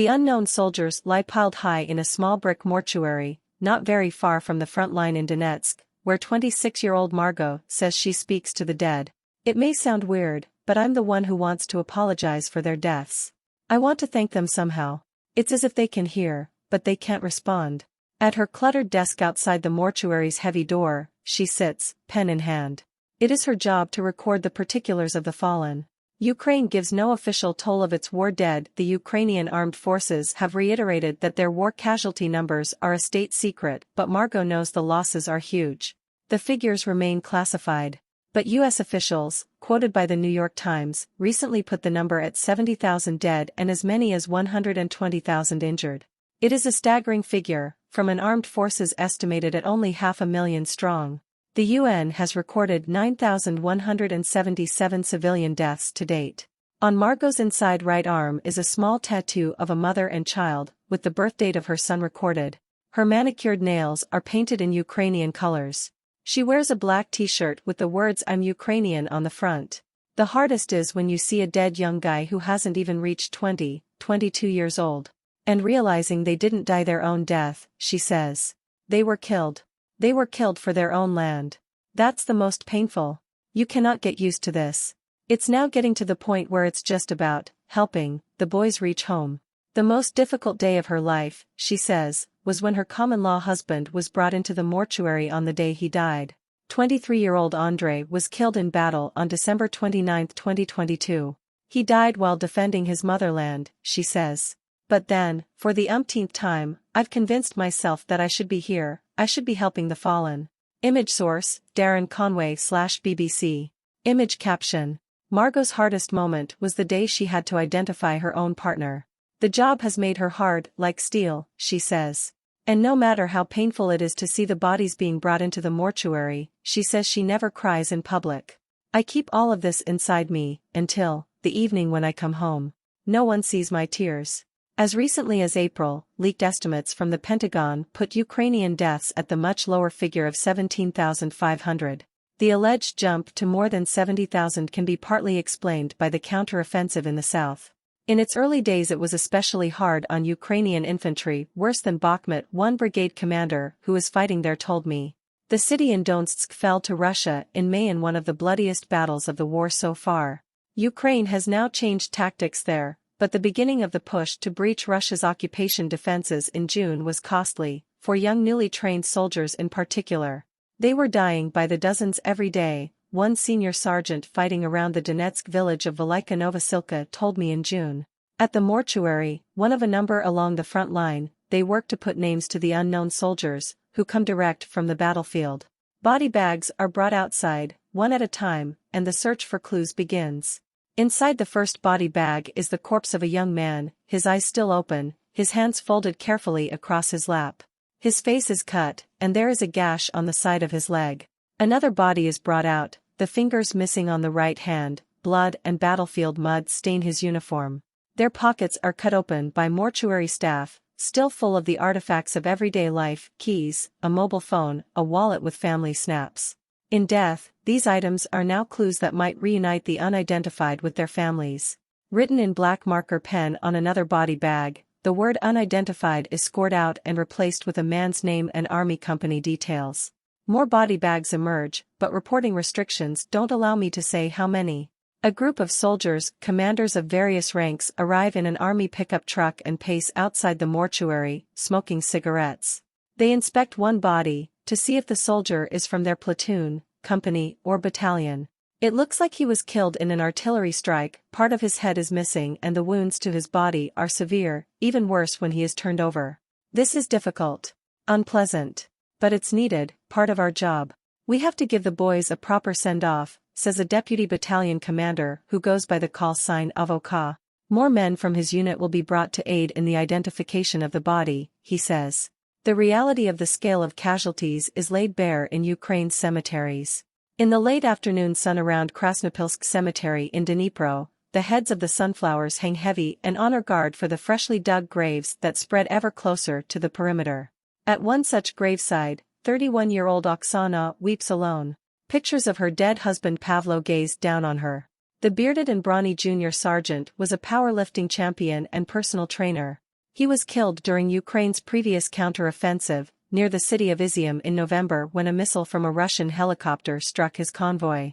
The unknown soldiers lie piled high in a small brick mortuary, not very far from the front line in Donetsk, where 26-year-old Margot says she speaks to the dead. It may sound weird, but I'm the one who wants to apologize for their deaths. I want to thank them somehow. It's as if they can hear, but they can't respond. At her cluttered desk outside the mortuary's heavy door, she sits, pen in hand. It is her job to record the particulars of the fallen. Ukraine gives no official toll of its war dead. The Ukrainian armed forces have reiterated that their war casualty numbers are a state secret, but Margot knows the losses are huge. The figures remain classified. But U.S. officials, quoted by the New York Times, recently put the number at 70,000 dead and as many as 120,000 injured. It is a staggering figure, from an armed forces estimated at only 500,000 strong. The UN has recorded 9,177 civilian deaths to date. On Margot's inside right arm is a small tattoo of a mother and child, with the birthdate of her son recorded. Her manicured nails are painted in Ukrainian colors. She wears a black t-shirt with the words "I'm Ukrainian" on the front. The hardest is when you see a dead young guy who hasn't even reached 22 years old. And realizing they didn't die their own death, she says. They were killed. They were killed for their own land. That's the most painful. You cannot get used to this. It's now getting to the point where it's just about helping the boys reach home. The most difficult day of her life, she says, was when her common-law husband was brought into the mortuary on the day he died. 23-year-old Andrei was killed in battle on December 29, 2022. He died while defending his motherland, she says. But then, for the umpteenth time, I've convinced myself that I should be here, I should be helping the fallen. Image source, Darren Conway/BBC. Image caption. Margot's hardest moment was the day she had to identify her own partner. The job has made her hard, like steel, she says. And no matter how painful it is to see the bodies being brought into the mortuary, she says she never cries in public. I keep all of this inside me, until the evening when I come home. No one sees my tears. As recently as April, leaked estimates from the Pentagon put Ukrainian deaths at the much lower figure of 17,500. The alleged jump to more than 70,000 can be partly explained by the counter-offensive in the south. In its early days it was especially hard on Ukrainian infantry, worse than Bakhmut, one brigade commander who was fighting there told me. The city in Donetsk fell to Russia in May in one of the bloodiest battles of the war so far. Ukraine has now changed tactics there, but the beginning of the push to breach Russia's occupation defenses in June was costly, for young newly trained soldiers in particular. They were dying by the dozens every day, one senior sergeant fighting around the Donetsk village of Velika Novosilka told me in June. At the mortuary, one of a number along the front line, they work to put names to the unknown soldiers, who come direct from the battlefield. Body bags are brought outside, one at a time, and the search for clues begins. Inside the first body bag is the corpse of a young man, his eyes still open, his hands folded carefully across his lap. His face is cut, and there is a gash on the side of his leg. Another body is brought out, the fingers missing on the right hand, blood and battlefield mud stain his uniform. Their pockets are cut open by mortuary staff, still full of the artifacts of everyday life, keys, a mobile phone, a wallet with family snaps. In death, these items are now clues that might reunite the unidentified with their families. Written in black marker pen on another body bag, the word unidentified is scored out and replaced with a man's name and army company details. More body bags emerge, but reporting restrictions don't allow me to say how many. A group of soldiers, commanders of various ranks, arrive in an army pickup truck and pace outside the mortuary, smoking cigarettes. They inspect one body, to see if the soldier is from their platoon, company, or battalion. It looks like he was killed in an artillery strike, part of his head is missing and the wounds to his body are severe, even worse when he is turned over. This is difficult. Unpleasant. But it's needed, part of our job. We have to give the boys a proper send-off, says a deputy battalion commander who goes by the call sign Avoka. More men from his unit will be brought to aid in the identification of the body, he says. The reality of the scale of casualties is laid bare in Ukraine's cemeteries. In the late afternoon sun around Krasnopilsk Cemetery in Dnipro, the heads of the sunflowers hang heavy and honor guard for the freshly dug graves that spread ever closer to the perimeter. At one such graveside, 31-year-old Oksana weeps alone. Pictures of her dead husband Pavlo gazed down on her. The bearded and brawny junior sergeant was a powerlifting champion and personal trainer. He was killed during Ukraine's previous counter-offensive, near the city of Izium in November when a missile from a Russian helicopter struck his convoy.